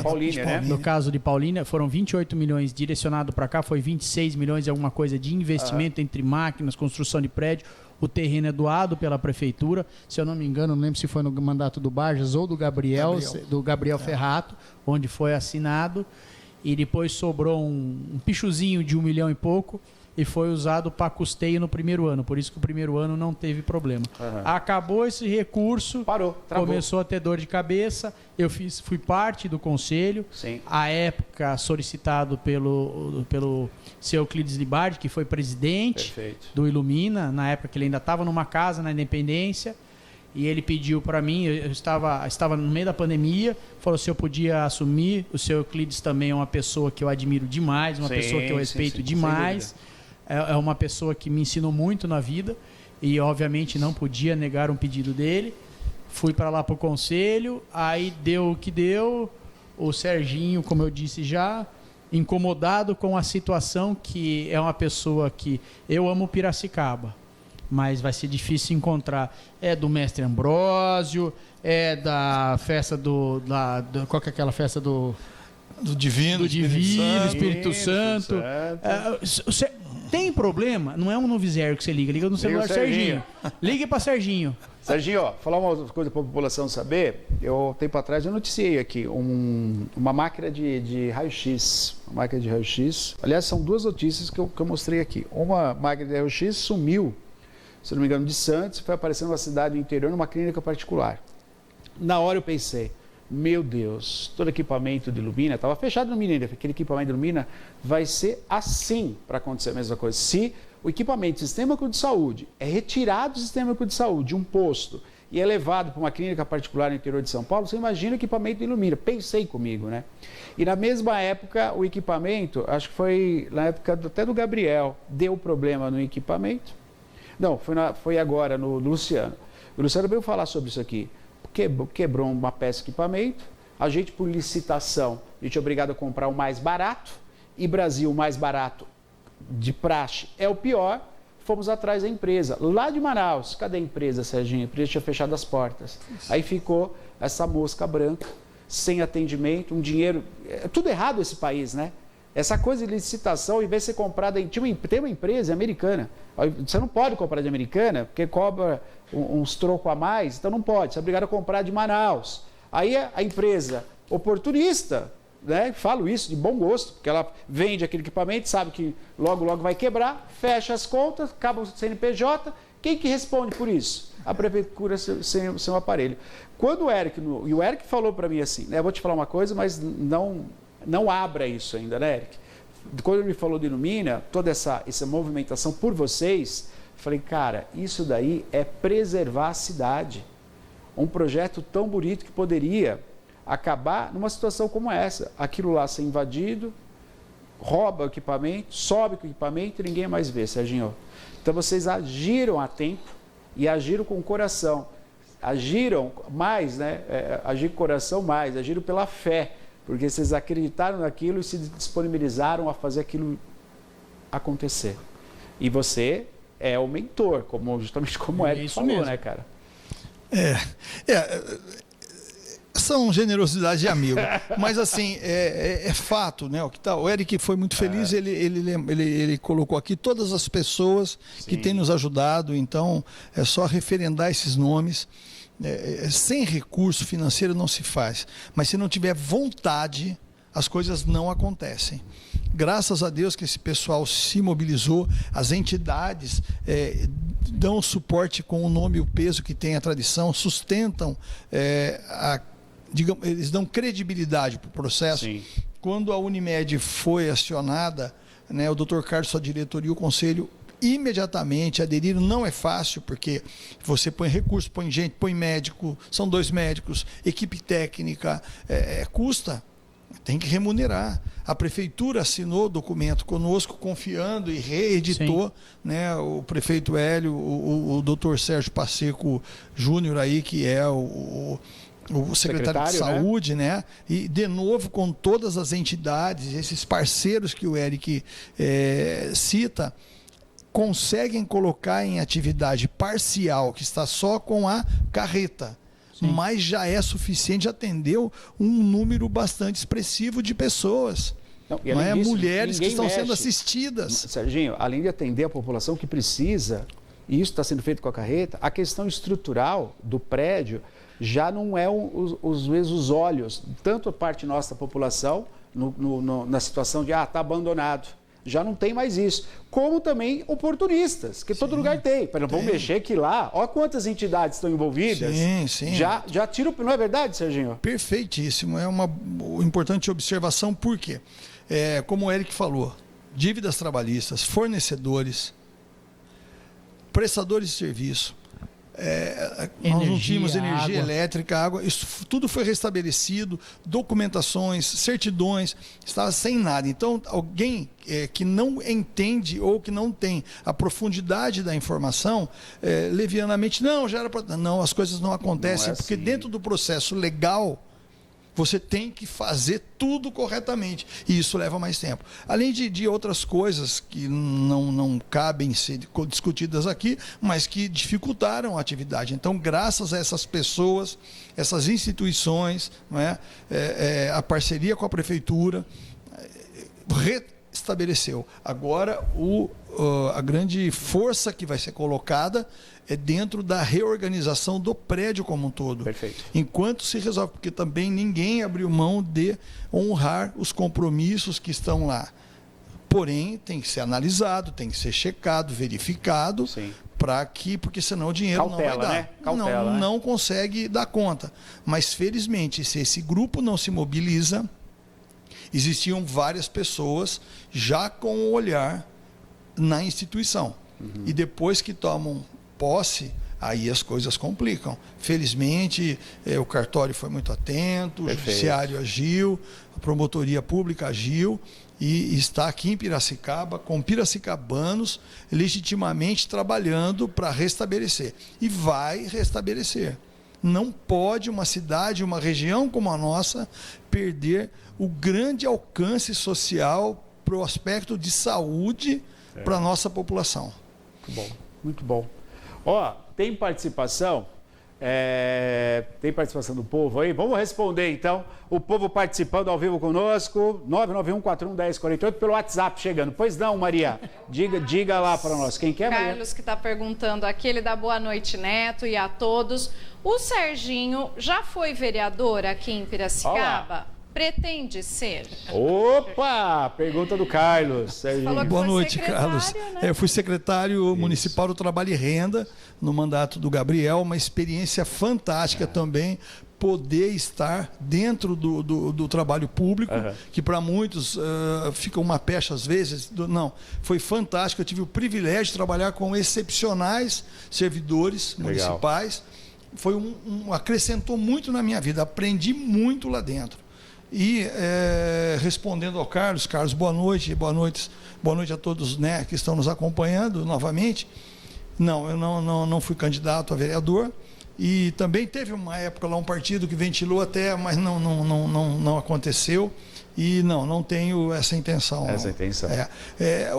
Paulínia, né? No caso de Paulínia, foram 28 milhões direcionado para cá, foi 26 milhões e alguma coisa de investimento entre máquinas, construção de prédio. O terreno é doado pela prefeitura, se eu não me engano, não lembro se foi no mandato do Barjas ou do Gabriel Ferrato, onde foi assinado, e depois sobrou um pichuzinho de 1 milhão e pouco, e foi usado para custeio no primeiro ano, por isso que o primeiro ano não teve problema. Acabou esse recurso, Parou, travou. Começou a ter dor de cabeça, fui parte do conselho, Sim. à época solicitado pelo seu Euclides Libardi, que foi presidente do Ilumina, na época que ele ainda estava numa casa na Independência, e ele pediu para mim, eu estava no meio da pandemia, falou se eu podia assumir. O seu Euclides também é uma pessoa que eu admiro demais, uma pessoa que eu respeito demais, é uma pessoa que me ensinou muito na vida, e obviamente não podia negar um pedido dele. Fui para lá para o conselho, aí deu o que deu. O Serginho, como eu disse já, incomodado com a situação, que é uma pessoa que eu amo Piracicaba, mas vai ser difícil encontrar. É do Mestre Ambrósio, é da festa qual que é aquela festa do Divino, Espírito Santo. Tem problema? Não é um 90 que você liga no celular Serginho. Ligue para Serginho. Serginho, ó, falar uma coisa para a população saber. Tempo atrás, eu noticiei aqui uma máquina de raio-x. Uma máquina de raio-x. Aliás, são duas notícias que eu mostrei aqui. Uma máquina de raio-x sumiu, se não me engano, de Santos, foi aparecer numa cidade do interior, numa clínica particular. Na hora eu pensei, meu Deus, todo equipamento de Lumina, estava fechado no Lumina ainda, aquele equipamento de Lumina vai ser assim para acontecer a mesma coisa. Se o equipamento do Sistema Único de Saúde é retirado do Sistema Único de Saúde, de um posto, e é levado para uma clínica particular no interior de São Paulo, você imagina o equipamento de Lumina. Pensei comigo, né? E na mesma época, o equipamento, acho que foi na época até do Gabriel, deu problema no equipamento. Não, foi agora no Luciano. O Luciano veio falar sobre isso aqui. Quebrou uma peça de equipamento, a gente por licitação, a gente é obrigado a comprar o mais barato, e Brasil, o mais barato de praxe é o pior, fomos atrás da empresa, lá de Manaus. Cadê a empresa, Serginho? A empresa tinha fechado as portas. Aí ficou essa mosca branca, sem atendimento, um dinheiro... É tudo errado esse país, né? Essa coisa de licitação, em vez de ser comprada... Tem uma empresa americana, você não pode comprar de americana, porque cobra uns trocos a mais, então não pode, você é obrigado a comprar de Manaus. Aí a empresa oportunista, né, falo isso de bom gosto, porque ela vende aquele equipamento, sabe que logo vai quebrar, fecha as contas, acaba o CNPJ, quem que responde por isso? A prefeitura sem o aparelho. Quando o Eric falou para mim assim, né, eu vou te falar uma coisa, mas não abra isso ainda, né, Eric? Quando ele me falou de Lumina, toda essa movimentação por vocês, falei, cara, isso daí é preservar a cidade. Um projeto tão bonito que poderia acabar numa situação como essa. Aquilo lá ser invadido, rouba o equipamento, sobe com o equipamento e ninguém mais vê, Serginho. Então vocês agiram a tempo e agiram com o coração. Agiram mais, né? Agir com o coração mais, agiram pela fé. Porque vocês acreditaram naquilo e se disponibilizaram a fazer aquilo acontecer. E você é o mentor, justamente como o Eric falou, mesmo, né, cara? São generosidade de amigo. Mas assim, é fato, né? O Eric foi muito feliz, ele colocou aqui todas as pessoas que têm nos ajudado, então é só referendar esses nomes. Sem recurso financeiro não se faz, mas se não tiver vontade, as coisas não acontecem. Graças a Deus que esse pessoal se mobilizou, as entidades dão suporte com o nome e o peso que tem a tradição, sustentam, eles dão credibilidade para o processo. Sim. Quando a Unimed foi acionada, né, o Dr. Carlos, sua diretoria e o conselho imediatamente aderiram. Não é fácil, porque você põe recurso, põe gente, põe médico, são 2 médicos, equipe técnica, custa, tem que remunerar. A prefeitura assinou o documento conosco, confiando, e reeditou, né, o prefeito Hélio, o doutor Sérgio Passeco Júnior aí, que é o secretário de Saúde, né? E de novo com todas as entidades, esses parceiros que o Eric cita, conseguem colocar em atividade parcial, que está só com a carreta. Sim. Mas já é suficiente, já atendeu um número bastante expressivo de pessoas. Não é? Disso, mulheres que estão sendo assistidas. Serginho, além de atender a população que precisa, e isso está sendo feito com a carreta, a questão estrutural do prédio já não é os mesmos olhos, tanto a parte nossa da população, na situação de, está abandonado. Já não tem mais isso. Como também oportunistas, que todo lugar tem. Vamos mexer que lá, olha quantas entidades estão envolvidas. Sim. Já tira não é verdade, Serginho? Perfeitíssimo. É uma importante observação, por quê? Como o Eric falou, dívidas trabalhistas, fornecedores, prestadores de serviço, nós não tínhamos energia elétrica, água, isso tudo foi restabelecido, documentações, certidões, estava sem nada. Então, alguém que não entende ou que não tem a profundidade da informação, levianamente, já era para... Não, as coisas não acontecem, porque dentro do processo legal, você tem que fazer tudo corretamente, e isso leva mais tempo. Além de outras coisas que não cabem ser discutidas aqui, mas que dificultaram a atividade. Então, graças a essas pessoas, essas instituições, não é? A parceria com a prefeitura, estabeleceu. Agora, a grande força que vai ser colocada é dentro da reorganização do prédio como um todo. Perfeito. Enquanto se resolve, porque também ninguém abriu mão de honrar os compromissos que estão lá. Porém, tem que ser analisado, tem que ser checado, verificado, porque senão o dinheiro cautela, não vai dar. Né? Cautela, não consegue dar conta. Mas, felizmente, se esse grupo não se mobiliza, existiam várias pessoas já com o olhar na instituição. E depois que tomam posse, aí as coisas complicam. Felizmente, o cartório foi muito atento, o judiciário agiu, a promotoria pública agiu, e está aqui em Piracicaba, com piracicabanos, legitimamente trabalhando para restabelecer. E vai restabelecer. Não pode uma cidade, uma região como a nossa, perder o grande alcance social para o aspecto de saúde para a nossa população. Muito bom, muito bom. Ó, tem participação? Tem participação do povo aí? Vamos responder então. O povo participando ao vivo conosco, 991411048 pelo WhatsApp chegando. Pois não, Maria? Diga lá para nós. Quem quer, Maria? Carlos que está perguntando aqui, ele dá boa noite, Neto, e a todos. O Serginho já foi vereador aqui em Piracicaba? Olá. Pretende ser? Opa! Pergunta do Carlos. Boa noite, Carlos. Né? Eu fui secretário municipal do Trabalho e Renda no mandato do Gabriel, uma experiência fantástica também, poder estar dentro do trabalho público, que para muitos fica uma pecha às vezes. Não, foi fantástico. Eu tive o privilégio de trabalhar com excepcionais servidores municipais. Foi acrescentou muito na minha vida, aprendi muito lá dentro. E respondendo ao Carlos, boa noite a todos, né, que estão nos acompanhando novamente. Não, eu não fui candidato a vereador, e também teve uma época lá um partido que ventilou até, mas não aconteceu, e não tenho essa intenção.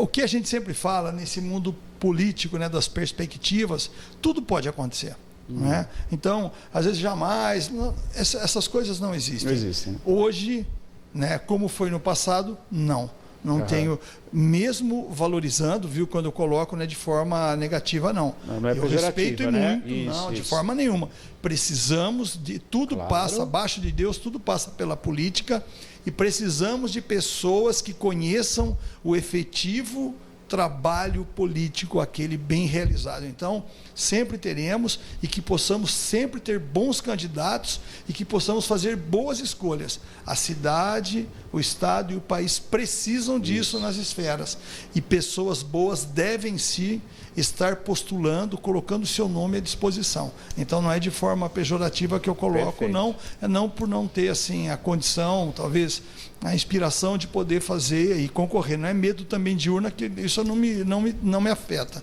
O que a gente sempre fala nesse mundo político, né, das perspectivas, tudo pode acontecer. Né? Então, às vezes jamais, essas coisas não existem. Não existem. Hoje, né, como foi no passado, não tenho, mesmo valorizando, viu, quando eu coloco, né, de forma negativa, não é eu respeito e né? muito, de forma nenhuma. Precisamos de tudo, passa abaixo de Deus, tudo passa pela política, e precisamos de pessoas que conheçam o efetivo trabalho político, aquele bem realizado. Então, sempre teremos, e que possamos sempre ter bons candidatos e que possamos fazer boas escolhas. A cidade, o estado e o país precisam disso nas esferas, e pessoas boas devem sim estar postulando, colocando o seu nome à disposição. Então, não é de forma pejorativa que eu coloco, não por não ter assim a condição, talvez a inspiração de poder fazer e concorrer. Não é medo também de urna, que isso não me afeta.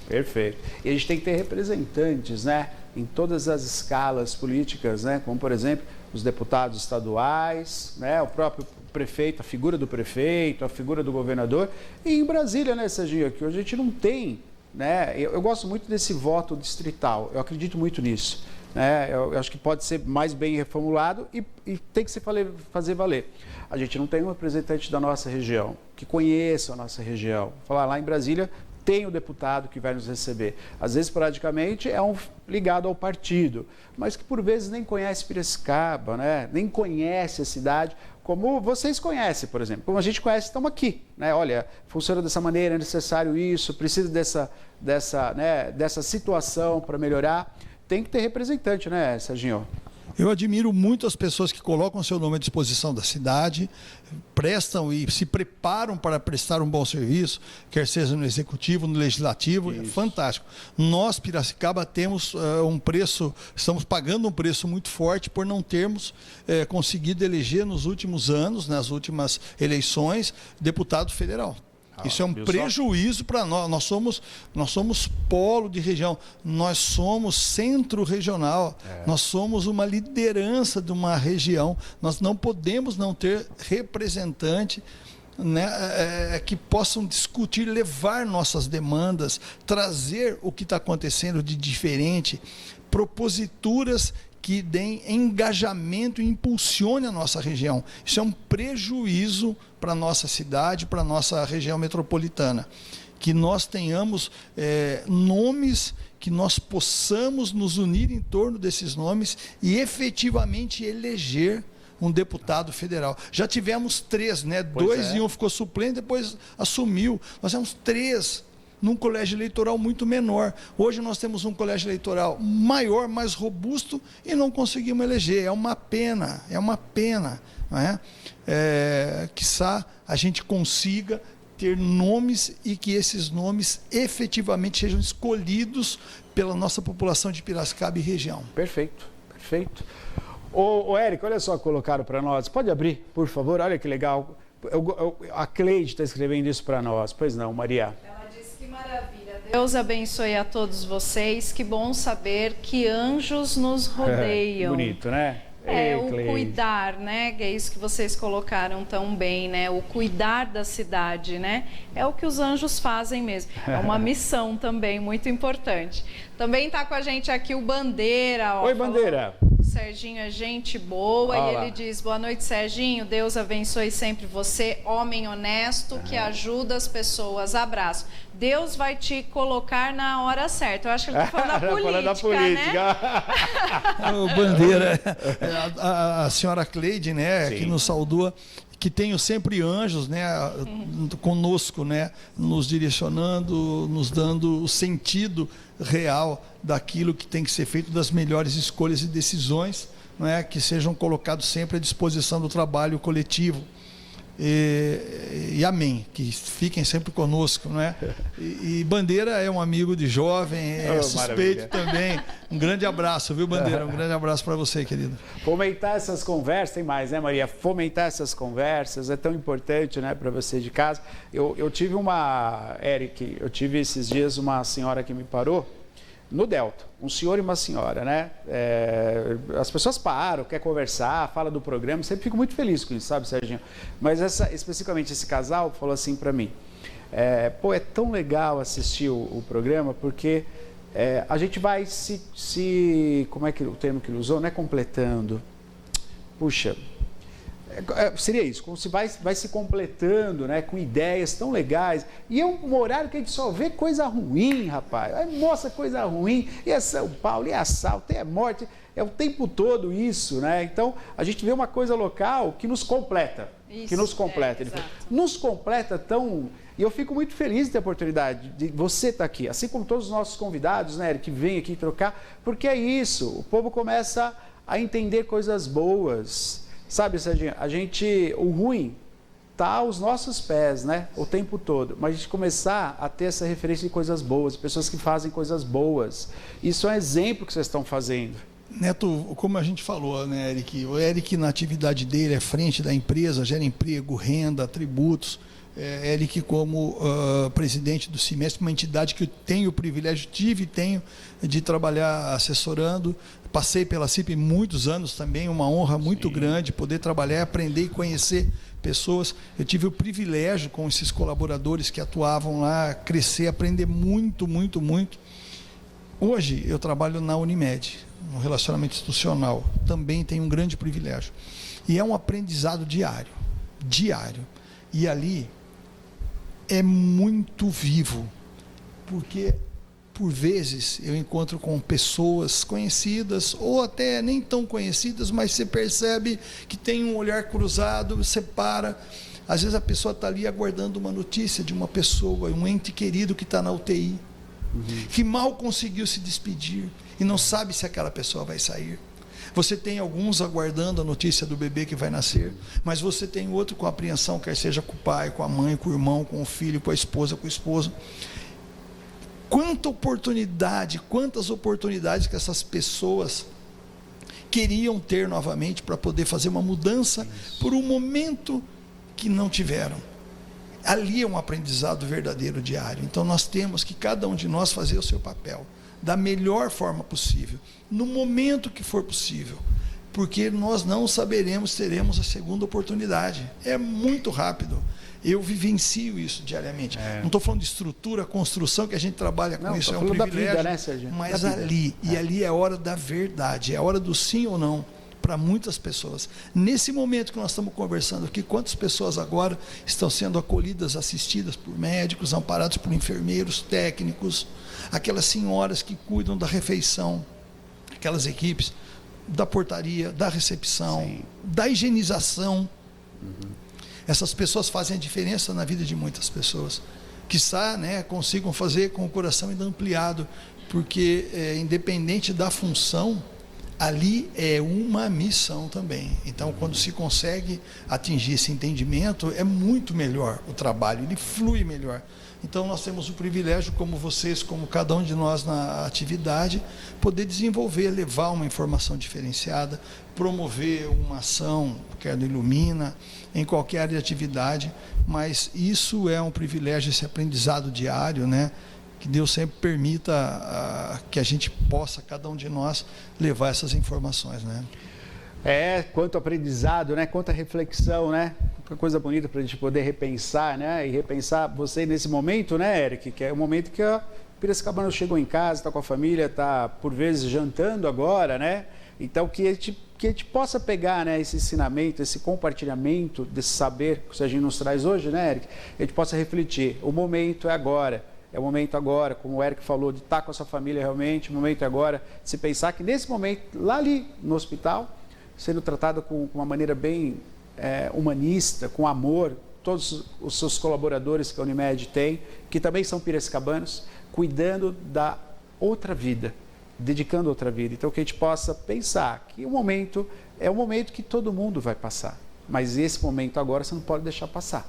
Perfeito. E a gente tem que ter representantes, né, em todas as escalas políticas, né, como, por exemplo, os deputados estaduais, né, o próprio prefeito, a figura do prefeito, a figura do governador. E em Brasília, né, Serginho, que hoje a gente não tem, né, eu gosto muito desse voto distrital, eu acredito muito nisso. Eu acho que pode ser mais bem reformulado e tem que se fazer valer. A gente não tem um representante da nossa região, que conheça a nossa região. Falar lá em Brasília, tem o deputado que vai nos receber. Às vezes, praticamente, é um ligado ao partido, mas que por vezes nem conhece Piracicaba, né? Nem conhece a cidade, como vocês conhecem, por exemplo. Como a gente conhece, estamos aqui, né? Olha, funciona dessa maneira, é necessário isso, precisa dessa situação para melhorar. Tem que ter representante, né, Serginho? Eu admiro muito as pessoas que colocam seu nome à disposição da cidade, prestam e se preparam para prestar um bom serviço, quer seja no executivo, no legislativo. Isso. É fantástico. Nós, Piracicaba, temos estamos pagando um preço muito forte por não termos conseguido eleger nos últimos anos, nas últimas eleições, deputado federal. Isso é um prejuízo para nós. Nós somos polo de região, nós somos centro regional, nós somos uma liderança de uma região. Nós não podemos não ter representante, né, que possam discutir, levar nossas demandas, trazer o que está acontecendo de diferente, proposituras que deem engajamento e impulsione a nossa região. Isso é um prejuízo para a nossa cidade, para a nossa região metropolitana. Que nós tenhamos nomes, que nós possamos nos unir em torno desses nomes e efetivamente eleger um deputado federal. Já tivemos 3, né? 2 e um ficou suplente, depois assumiu. Nós temos 3 num colégio eleitoral muito menor. Hoje nós temos um colégio eleitoral maior, mais robusto e não conseguimos eleger. É uma pena, não é? Quiçá a gente consiga ter nomes e que esses nomes efetivamente sejam escolhidos pela nossa população de Piracicaba e região. Perfeito, perfeito. Ô Érico, olha só, colocaram para nós. Pode abrir, por favor? Olha que legal. A Cleide está escrevendo isso para nós. Pois não, Maria? Ela disse que maravilha. Deus abençoe a todos vocês. Que bom saber que anjos nos rodeiam. Bonito, né? O cuidar, né? É isso que vocês colocaram tão bem, né? O cuidar da cidade, né? É o que os anjos fazem mesmo. É uma missão também muito importante. Também está com a gente aqui o Bandeira. Oi, Bandeira. Serginho é gente boa. Olá. E ele diz: boa noite, Serginho. Deus abençoe sempre você, homem honesto que ajuda as pessoas. Abraço. Deus vai te colocar na hora certa. Eu acho que ele está falando da política, né? O Bandeira, a senhora Cleide, né, que nos saudou, que tenho sempre anjos, né, conosco, né, nos direcionando, nos dando o sentido real daquilo que tem que ser feito, das melhores escolhas e decisões, não é, que sejam colocados sempre à disposição do trabalho coletivo. E amém, que fiquem sempre conosco, não é? E Bandeira é um amigo de jovem, suspeito também. Um grande abraço, viu, Bandeira? Um grande abraço para você, querido. Fomentar essas conversas, tem mais, né, Maria? Fomentar essas conversas é tão importante, né, para você de casa. Eu tive Eric, eu tive esses dias uma senhora que me parou no Delta, um senhor e uma senhora, né? As pessoas param, quer conversar, fala do programa, sempre fico muito feliz com isso, sabe, Serginho? Mas especificamente esse casal falou assim para mim: é tão legal assistir o programa, porque a gente vai como é que o termo que ele usou, não é completando, puxa, seria isso, como se vai se completando, né, com ideias tão legais, e é um horário que a gente só vê coisa ruim, rapaz, mostra coisa ruim, e é São Paulo, e é assalto, e é morte, é o tempo todo isso, né? Então a gente vê uma coisa local que nos completa, nos completa tão... E eu fico muito feliz de ter a oportunidade de você estar aqui, assim como todos os nossos convidados, né, que vêm aqui trocar, porque é isso, o povo começa a entender coisas boas. Sabe, Serginho, o ruim está aos nossos pés, né, o tempo todo, mas a gente começar a ter essa referência de coisas boas, pessoas que fazem coisas boas. Isso é um exemplo que vocês estão fazendo. Neto, como a gente falou, né, Eric? O Eric, na atividade dele, é frente da empresa, gera emprego, renda, tributos. Eric, como presidente do CIMESP, uma entidade que eu tenho o privilégio, tenho de trabalhar assessorando. Passei pela CIP muitos anos também, uma honra muito grande poder trabalhar, aprender e conhecer pessoas. Eu tive o privilégio com esses colaboradores que atuavam lá, crescer, aprender muito, muito, muito. Hoje eu trabalho na Unimed, no relacionamento institucional, também tenho um grande privilégio. E é um aprendizado diário. E ali é muito vivo, porque por vezes eu encontro com pessoas conhecidas ou até nem tão conhecidas, mas você percebe que tem um olhar cruzado, você para. Às vezes a pessoa está ali aguardando uma notícia de uma pessoa, um ente querido que está na UTI, que mal conseguiu se despedir e não sabe se aquela pessoa vai sair. Você tem alguns aguardando a notícia do bebê que vai nascer, mas você tem outro com apreensão, quer seja com o pai, com a mãe, com o irmão, com o filho, com a esposa, com o esposo. Quantas oportunidades que essas pessoas queriam ter novamente para poder fazer uma mudança por um momento que não tiveram. Ali é um aprendizado verdadeiro diário. Então nós temos que cada um de nós fazer o seu papel da melhor forma possível, no momento que for possível, porque nós não saberemos, teremos a segunda oportunidade. É muito rápido. Eu vivencio isso diariamente. Não estou falando de estrutura, construção, que a gente trabalha com isso, é um privilégio. Da vida, né, Sérgio? Mas ali, e ali é a hora da verdade, é a hora do sim ou não para muitas pessoas. Nesse momento que nós estamos conversando aqui, quantas pessoas agora estão sendo acolhidas, assistidas por médicos, amparados por enfermeiros, técnicos, aquelas senhoras que cuidam da refeição, aquelas equipes da portaria, da recepção, sim, da higienização. Essas pessoas fazem a diferença na vida de muitas pessoas. Quiçá, né, consigam fazer com o coração ainda ampliado, porque independente da função, ali é uma missão também. Então, quando se consegue atingir esse entendimento, é muito melhor o trabalho, ele flui melhor. Então, nós temos o privilégio, como vocês, como cada um de nós na atividade, poder desenvolver, levar uma informação diferenciada, promover uma ação, quer no Ilumina, em qualquer área de atividade, mas isso é um privilégio, esse aprendizado diário, né? Que Deus sempre permita que a gente possa, cada um de nós, levar essas informações, né? Quanto aprendizado, né? Quanta reflexão, né? Quanta coisa bonita para a gente poder repensar, né? E repensar você nesse momento, né, Eric? Que é o momento que a Piracicabana chegou em casa, está com a família, está por vezes jantando agora, né? Então que a gente possa pegar, né, esse ensinamento, esse compartilhamento desse saber que o Serginho nos traz hoje, né, Eric? A gente possa refletir. O momento é agora. É o momento agora, como o Eric falou, de estar com a sua família realmente. O momento é agora de se pensar que nesse momento, lá ali no hospital, sendo tratado com uma maneira bem humanista, com amor, todos os seus colaboradores que a Unimed tem, que também são piracicabanos, cuidando da outra vida, dedicando outra vida. Então, que a gente possa pensar que o momento é um momento que todo mundo vai passar, mas esse momento agora você não pode deixar passar.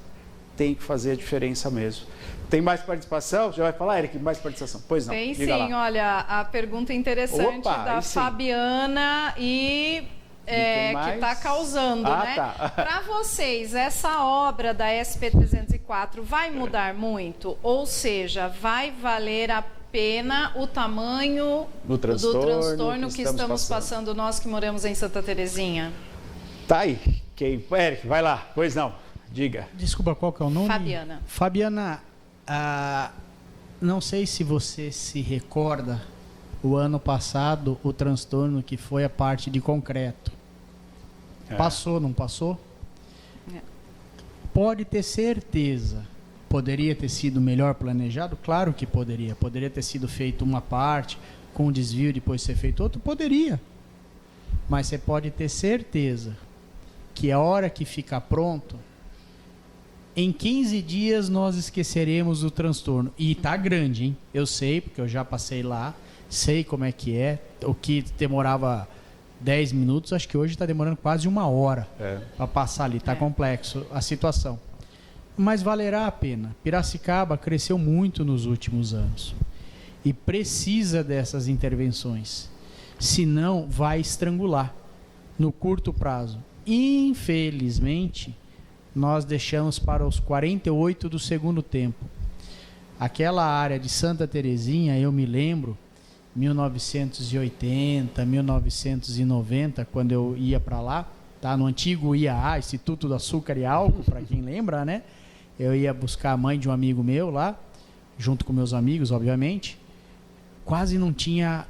Tem que fazer a diferença mesmo. Tem mais participação? Já vai falar, Eric? Mais participação? Pois não. Tem sim, lá. Olha, a pergunta interessante da Fabiana que está causando, né? Tá. Para vocês, essa obra da SP-304 vai mudar muito? Ou seja, vai valer a pena o tamanho do transtorno que estamos passando nós que moramos em Santa Terezinha? Tá aí. Eric, vai lá. Pois não. Diga. Desculpa, qual que é o nome? Fabiana. Fabiana, não sei se você se recorda, o ano passado, o transtorno que foi a parte de concreto. Passou, não passou? Pode ter certeza. Poderia ter sido melhor planejado? Claro que poderia. Poderia ter sido feito uma parte, com um desvio, depois ser feito outro? Poderia. Mas você pode ter certeza que a hora que ficar pronto, em 15 dias nós esqueceremos o transtorno. E tá grande, hein? Eu sei, porque eu já passei lá, sei como é que é. O que demorava 10 minutos, acho que hoje está demorando quase 1 hora para passar ali. Tá complexo a situação. Mas valerá a pena. Piracicaba cresceu muito nos últimos anos. E precisa dessas intervenções. Senão, vai estrangular no curto prazo. Infelizmente, nós deixamos para os 48 do segundo tempo. Aquela área de Santa Terezinha, eu me lembro, 1980, 1990, quando eu ia para lá, tá? No antigo IAA, Instituto do Açúcar e Álcool, para quem lembra, né? Eu ia buscar a mãe de um amigo meu lá, junto com meus amigos, obviamente. Quase não tinha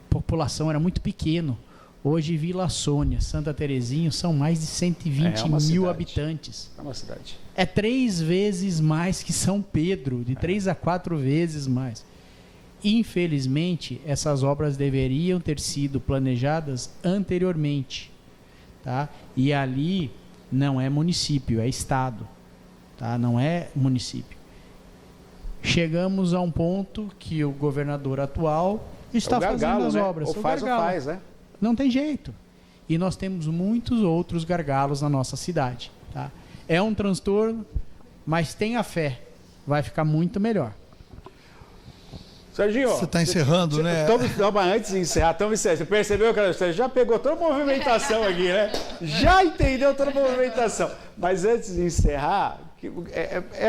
população, era muito pequeno. Hoje, Vila Sônia, Santa Terezinha, são mais de 120 mil habitantes. É uma cidade. É 3 vezes mais que São Pedro, de 3 a 4 vezes mais. Infelizmente, essas obras deveriam ter sido planejadas anteriormente. Tá? E ali não é município, é estado. Tá? Não é município. Chegamos a um ponto que o governador atual está fazendo as obras. Ou faz, né? Não tem jeito. E nós temos muitos outros gargalos na nossa cidade. Tá? É um transtorno, mas tenha fé. Vai ficar muito melhor. Serginho, você está encerrando, né? Antes de encerrar, você percebeu que você já pegou toda a movimentação aqui, né? Já entendeu toda a movimentação. Mas antes de encerrar,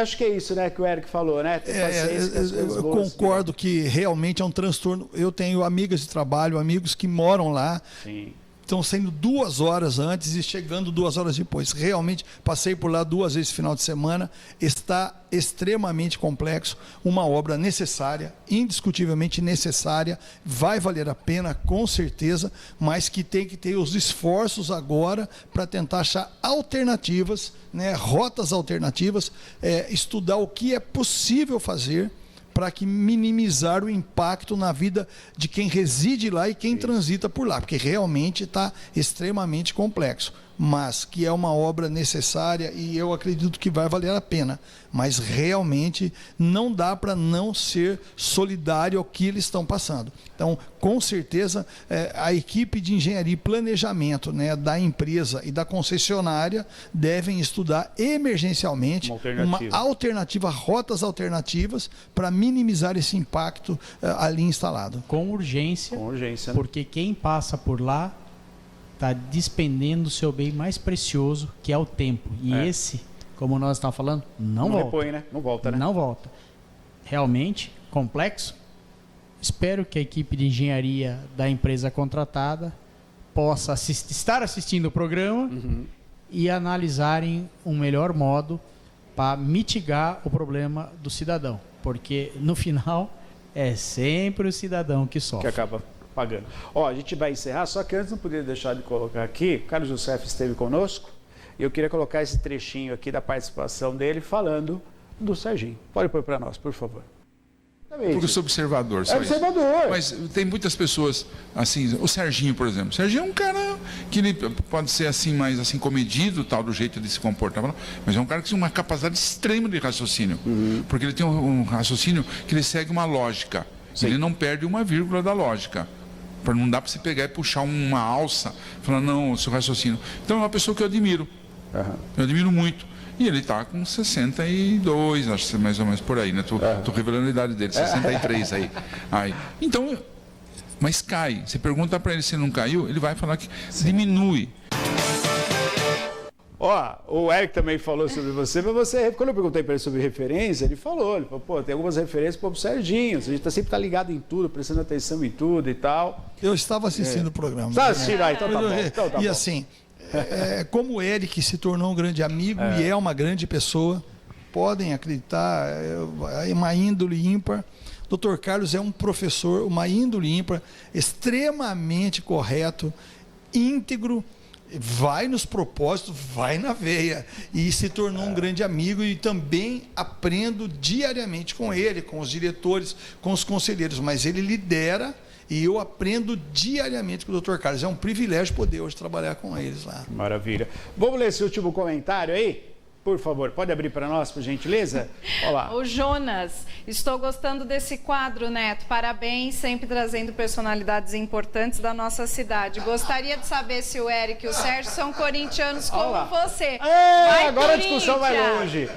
acho que é isso, né, que o Eric falou, né? Ter paciência, eu concordo que realmente é um transtorno. Eu tenho amigas de trabalho, amigos que moram lá. Sim. estão saindo 2 horas antes e chegando 2 horas depois. Realmente, passei por lá 2 vezes no final de semana, está extremamente complexo, uma obra necessária, indiscutivelmente necessária, vai valer a pena, com certeza, mas que tem que ter os esforços agora para tentar achar alternativas, né, rotas alternativas, estudar o que é possível fazer para que minimizar o impacto na vida de quem reside lá e quem transita por lá, porque realmente está extremamente complexo, mas que é uma obra necessária e eu acredito que vai valer a pena, mas realmente não dá para não ser solidário ao que eles estão passando. Então, com certeza, a equipe de engenharia e planejamento, né, da empresa e da concessionária devem estudar emergencialmente uma alternativa, rotas alternativas para minimizar esse impacto ali instalado. Com urgência, né? Porque quem passa por lá está despendendo o seu bem mais precioso, que é o tempo. E esse, como nós estamos falando, não volta. Repõe, né? Não volta, né? Não volta. Realmente complexo. Espero que a equipe de engenharia da empresa contratada possa estar assistindo o programa e analisarem um melhor modo para mitigar o problema do cidadão. Porque, no final, é sempre o cidadão que sofre. Que acaba pagando. Ó, a gente vai encerrar, só que antes não poderia deixar de colocar aqui, o Carlos Youssef esteve conosco, e eu queria colocar esse trechinho aqui da participação dele falando do Serginho. Pode pôr para nós, por favor. Porque eu sou observador, só observador. Mas tem muitas pessoas, assim, o Serginho, por exemplo. O Serginho é um cara que ele pode ser assim, mais assim, comedido, tal, do jeito de se comportar, mas é um cara que tem uma capacidade extrema de raciocínio. Porque ele tem um raciocínio que ele segue uma lógica. Sim. Ele não perde uma vírgula da lógica. Não dá para você pegar e puxar uma alça, falar, não, o seu raciocínio. Então é uma pessoa que eu admiro. Eu admiro muito. E ele está com 62, acho que mais ou menos por aí, né? Tô revelando a idade dele, 63 aí. Então, mas cai. Você pergunta para ele se não caiu, ele vai falar que diminui. Ó, o Eric também falou sobre você, mas você, quando eu perguntei para ele sobre referência, ele falou, pô, tem algumas referências para o Serginho, a gente sempre tá ligado em tudo, prestando atenção em tudo e tal. Eu estava assistindo o programa. Está assistindo aí, então tá bom. Então tá e bom. assim, como o Eric se tornou um grande amigo e é uma grande pessoa, podem acreditar, é uma índole ímpar. Dr. Carlos é um professor, uma índole ímpar, extremamente correto, íntegro, vai nos propósitos, vai na veia, e se tornou um grande amigo, e também aprendo diariamente com ele, com os diretores, com os conselheiros, mas ele lidera e eu aprendo diariamente com o Dr. Carlos. É um privilégio poder hoje trabalhar com eles lá. Maravilha. Vamos ler esse último comentário aí? Por favor, pode abrir para nós, por gentileza? Olá. O Jonas, estou gostando desse quadro, Neto. Parabéns, sempre trazendo personalidades importantes da nossa cidade. Gostaria de saber se o Eric e o Sérgio são corintianos como você. Vai, agora a discussão vai longe.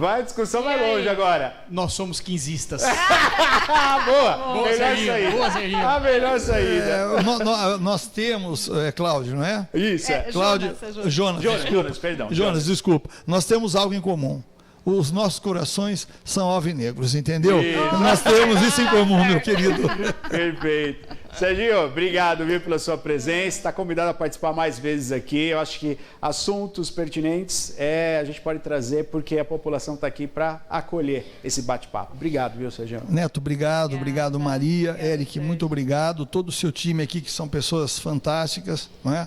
A discussão vai longe agora. Nós somos quinzistas. Boa, melhor saída. Boa, Serginho. A melhor saída. Nós temos, Cláudio, não é? Isso, Cláudio, Jonas, perdão. Jonas, desculpa. Nós temos algo em comum. Os nossos corações são alvinegros, entendeu? Isso. Nós temos isso em comum, meu querido. Perfeito. Serginho, obrigado, viu, pela sua presença. Está convidado a participar mais vezes aqui. Eu acho que assuntos pertinentes a gente pode trazer porque a população está aqui para acolher esse bate-papo. Obrigado, viu, Serginho? Neto, obrigado Maria, Eric, muito obrigado. Todo o seu time aqui, que são pessoas fantásticas, não é?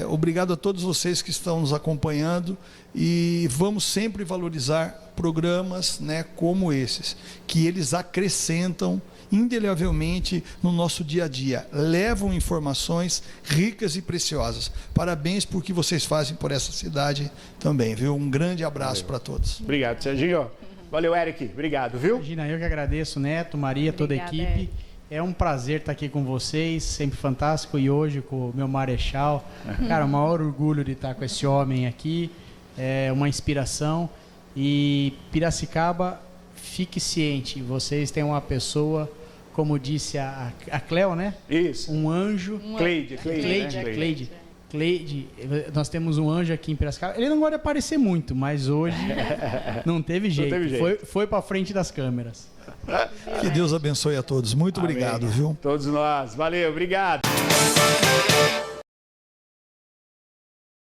Obrigado a todos vocês que estão nos acompanhando, e vamos sempre valorizar programas, né, como esses, que eles acrescentam indelevelmente no nosso dia a dia, levam informações ricas e preciosas. Parabéns por que vocês fazem por essa cidade também, viu? Um grande abraço para todos. Obrigado, Serginho. Valeu, Eric. Obrigado, viu? Imagina, eu que agradeço, Neto, Maria, toda a equipe. Eric. É um prazer estar aqui com vocês, sempre fantástico, e hoje com o meu marechal. Cara, o maior orgulho de estar com esse homem aqui, é uma inspiração. E Piracicaba, fique ciente, vocês têm uma pessoa, como disse a Cleo, né? Isso. Um anjo. Cleide. Cleide, nós temos um anjo aqui em Piracicaba. Ele não gosta de aparecer muito, mas hoje não teve jeito. Foi para frente das câmeras. Que Deus abençoe a todos. Muito obrigado, viu? Todos nós. Valeu, obrigado.